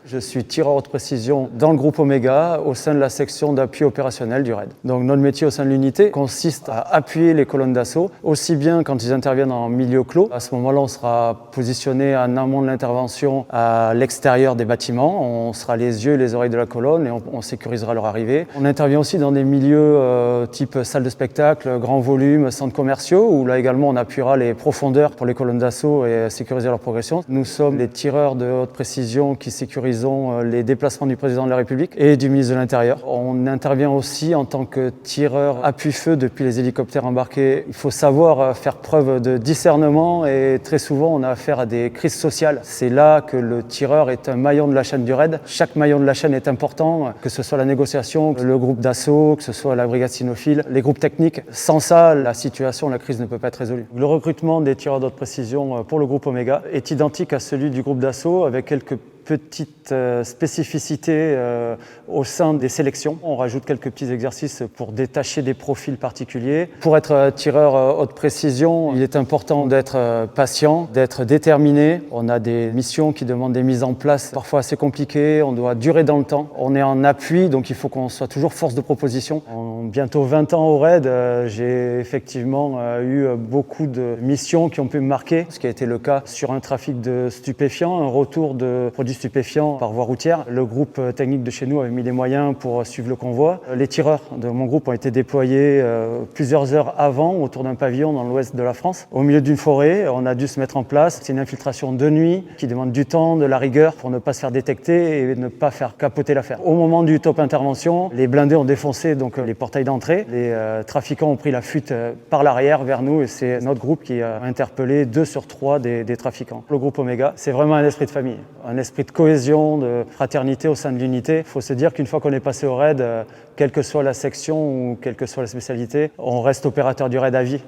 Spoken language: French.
Je suis tireur haute précision dans le groupe Omega au sein de la section d'appui opérationnel du RAID. Donc notre métier au sein de l'unité consiste à appuyer les colonnes d'assaut, aussi bien quand ils interviennent en milieu clos. À ce moment-là, on sera positionné en amont de l'intervention à l'extérieur des bâtiments. On sera les yeux et les oreilles de la colonne et on sécurisera leur arrivée. On intervient aussi dans des milieux type salle de spectacle, grand volume, centres commerciaux, où là également on appuiera les profondeurs pour les colonnes d'assaut et sécuriser leur progression. Nous sommes les tireurs de haute précision qui sécurisent les déplacements du président de la République et du ministre de l'Intérieur. On intervient aussi en tant que tireur appui-feu depuis les hélicoptères embarqués. Il faut savoir faire preuve de discernement et très souvent on a affaire à des crises sociales. C'est là que le tireur est un maillon de la chaîne du RAID. Chaque maillon de la chaîne est important, que ce soit la négociation, le groupe d'assaut, que ce soit la brigade cynophile, les groupes techniques. Sans ça, la crise ne peut pas être résolue. Le recrutement des tireurs d'haute précision pour le groupe Omega est identique à celui du groupe d'assaut avec quelques petites spécificités au sein des sélections. On rajoute quelques petits exercices pour détacher des profils particuliers. Pour être tireur haute précision, il est important d'être patient, d'être déterminé. On a des missions qui demandent des mises en place parfois assez compliquées, on doit durer dans le temps. On est en appui, donc il faut qu'on soit toujours force de proposition. En bientôt 20 ans au RAID, j'ai effectivement eu beaucoup de missions qui ont pu me marquer, ce qui a été le cas sur un trafic de stupéfiants, un retour de produits stupéfiants par voie routière. Le groupe technique de chez nous avait mis les moyens pour suivre le convoi. Les tireurs de mon groupe ont été déployés plusieurs heures avant autour d'un pavillon dans l'ouest de la France. Au milieu d'une forêt, on a dû se mettre en place. C'est une infiltration de nuit qui demande du temps, de la rigueur pour ne pas se faire détecter et ne pas faire capoter l'affaire. Au moment du top intervention, les blindés ont défoncé donc les portails d'entrée. Les trafiquants ont pris la fuite par l'arrière vers nous et c'est notre groupe qui a interpellé 2 sur 3 des trafiquants. Le groupe Omega, c'est vraiment un esprit de famille, un esprit de cohésion, de fraternité au sein de l'unité. Il faut se dire qu'une fois qu'on est passé au RAID, quelle que soit la section ou quelle que soit la spécialité, on reste opérateur du RAID à vie.